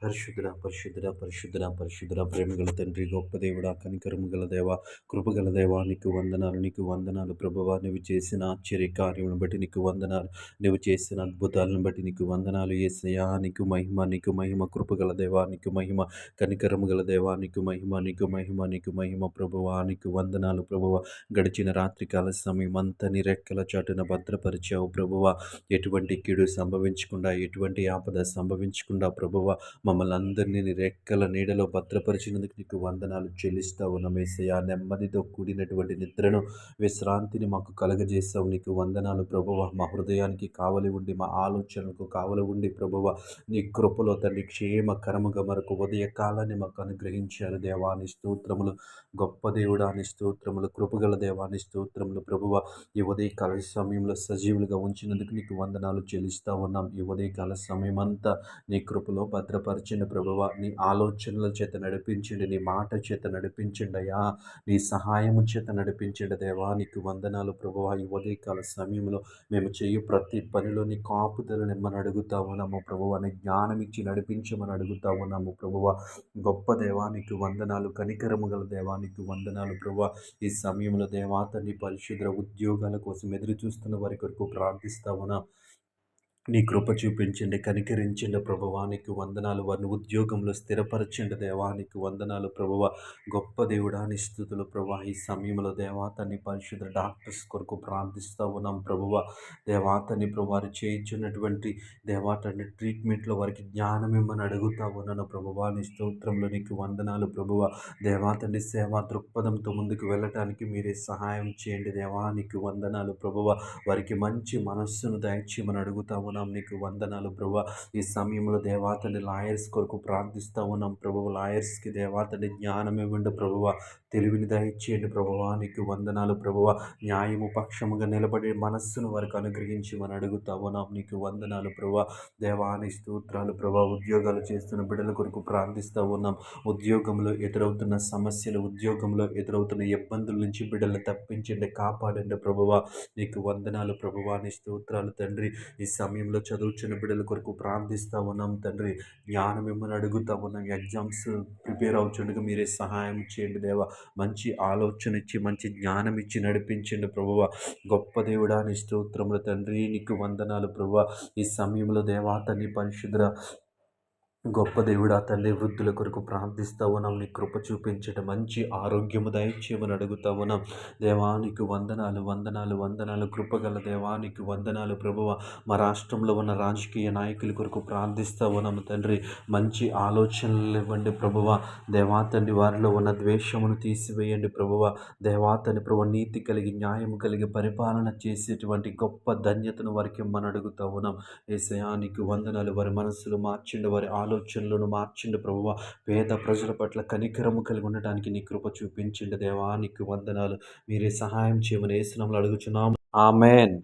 పరిశుద్ధుడా, పరిశుద్ధుడా, పరిశుద్ధుడా, పరిశుద్ధుడా, ప్రేమగల తండ్రి, గొప్ప దేవుడా, కనికరము గల దేవ, కృపగల దేవా, నీకు వందనాలు, నీకు వందనాలు ప్రభువా. నువ్వు చేసిన ఆశ్చర్య కార్యములను బట్టి నీకు వందనాలు, నువ్వు చేసిన అద్భుతాలను బట్టి నీకు వందనాలు యేసయ్యా. నీకు మహిమ, నీకు మహిమ, కృపగల దేవా నీకు మహిమ, కనికరము గల దేవా నీకు మహిమ, నీకు మహిమ, నీకు మహిమ ప్రభువా. నీకు వందనాలు ప్రభువా. గడిచిన రాత్రికాల సమయం అంతా నీ రెక్కల చాటున భద్రపరిచావు ప్రభువా. ఎటువంటి కీడు సంభవించకుండా, ఎటువంటి ఆపద సంభవించకుండా ప్రభువా మమ్మల్ని అందరినీ నీ రెక్కల నీడలో భద్రపరిచినందుకు నీకు వందనాలు చెల్లిస్తా ఉన్నాం యేసయ్యా. నెమ్మదితో కూడినటువంటి నిద్రను, విశ్రాంతిని మాకు కలగజేస్తావు. నీకు వందనాలు ప్రభువ. మా హృదయానికి కావలి ఉండి, మా ఆలోచనలకు కావలి ఉండి ప్రభువ, నీ కృపలో తండ్రి క్షేమకరముగా మరొక ఉదయ కాలాన్ని మాకు అనుగ్రహించారు దేవాని స్తోత్రములు. గొప్ప దేవుడాని స్తోత్రములు, కృపగల దేవాని స్తోత్రములు ప్రభువ. ఈ ఉదయకాల సమయంలో సజీవులుగా ఉంచినందుకు నీకు వందనాలు చెల్లిస్తా ఉన్నాం. ఈ ఉదయకాల సమయం అంతా నీ కృపలో భద్రపరచండి ప్రభువ. నీ ఆలోచనల చేత నడిపించండి, నీ మాట చేత నడిపించండి అయ్యా. నీ సహాయము చేత నడిపించండి దేవా. నీకు వందనాలు ప్రభువ. ఈ ఉదయకాల సమయంలో మేము చేయు ప్రతి పనిలో నీ కాపుదలను ఇమ్మని అడుగుతా ఉన్నాము ప్రభువ. నీ జ్ఞానం ఇచ్చి నడిపించమని అడుగుతా ఉన్నాము ప్రభువ. గొప్ప దేవా నీకు వందనాలు, కనికరము గల దేవా నీకు వందనాలు ప్రభువ. ఈ సమయంలో దేవా తండ్రి పరిశుద్ధ ఉద్యోగాల కోసం ఎదురు చూస్తున్న వారి కొరకు ప్రార్థిస్తా ఉన్నాం. నీ కృప చూపించండి, కనికరించండి ప్రభువా. నీకు వందనాలు. వారిని ఉద్యోగంలో స్థిరపరచండి దేవా. నీకు వందనాలు ప్రభువ. గొప్ప దేవుడా నీ స్తుతులు ప్రభువ. ఈ సమయంలో దేవాతని పరిశుద్ధ డాక్టర్స్ కొరకు ప్రార్థిస్తూ ఉన్నాం ప్రభువ. దేవాతని ప్రభు వారు చేయించున్నటువంటి దేవాతని ట్రీట్మెంట్లో వారికి జ్ఞానం ఇమ్మని అడుగుతా ఉన్నాను ప్రభువ. నీ స్తోత్రంలో నీకు వందనాలు ప్రభువ. దేవాతని సేవా దృక్పథంతో ముందుకు వెళ్ళటానికి మీరే సహాయం చేయండి దేవా. నీకు వందనాలు ప్రభువ. వారికి మంచి మనస్సును దయచేయమని అడుగుతా ఉన్నాం. నీకు వందనాలు ప్రభువ. ఈ సమయంలో దేవాతని లాయర్స్ కొరకు ప్రార్థిస్తూ ఉన్నాం ప్రభువ. లాయర్స్కి దేవాతని జ్ఞానం ఇవ్వండి ప్రభువ. తెలివిని దయచేయండి ప్రభువ. నీకు వందనాలు ప్రభువ. న్యాయము పక్షముగా నిలబడే మనస్సును వారికి అనుగ్రహించమని అడుగుతా ఉన్నాం. నీకు వందనాలు ప్రభువ. దేవాని స్తోత్రాలు ప్రభువ. ఉద్యోగాలు చేస్తున్న బిడ్డల కొరకు ప్రార్థిస్తూ ఉన్నాం. ఉద్యోగంలో ఎదురవుతున్న సమస్యలు, ఉద్యోగంలో ఎదురవుతున్న ఇబ్బందుల నుంచి బిడ్డలు తప్పించండి, కాపాడండి ప్రభువ. నీకు వందనాలు ప్రభువ. నీ స్తోత్రాలు తండ్రి. ఈ సమయంలో చదువుచున్న బిడ్డల కొరకు ప్రార్థిస్తూ ఉన్నాం తండ్రి. జ్ఞానం మిమ్మల్ని అడుగుతా ఉన్నాం. ఎగ్జామ్స్ ప్రిపేర్ అవుతుండగా మీరే సహాయం చేయండి దేవా. మంచి ఆలోచన ఇచ్చి, మంచి జ్ఞానం ఇచ్చి నడిపించండి ప్రభువ. గొప్ప దేవుడా నీ స్తోత్రములు తండ్రి. నీకు వందనాలు ప్రభువ. ఈ సమయంలో దేవాతని పరిశుద్ధ గొప్ప దేవుడా తండ్రి, వృద్ధుల కొరకు ప్రార్థిస్తూ ఉన్నాం. నీ కృప చూపించట, మంచి ఆరోగ్యము దయచేయమని అడుగుతా ఉన్నాం. దేవానికి వందనాలు, వందనాలు, వందనాలు. కృపగల దేవానికి వందనాలు ప్రభువ. మా రాష్ట్రంలో ఉన్న రాజకీయ నాయకుల కొరకు ప్రార్థిస్తూ ఉన్నాము తండ్రి. మంచి ఆలోచనలు ఇవ్వండి ప్రభువ. దేవాతండ్రి వారిలో ఉన్న ద్వేషమును తీసివేయండి ప్రభువ. దేవాతని ప్రభు నీతి కలిగి, న్యాయం కలిగి పరిపాలన చేసేటువంటి గొప్ప ధన్యతను వారికి ఇమ్మని అడుగుతా ఉన్నాం. యేసయ్యానికి వందనాలు. వారి మనసులు మార్చండి, వారి ఆలోచనలను మార్చండి ప్రభువ. పేద ప్రజల పట్ల కనికరము కలిగి ఉండటానికి నీ కృప చూపించండి దేవా. నీకు వందనాలు. మీరే సహాయం చేయమని యేసు నామములో అడుగుచున్నాము. ఆమేన్.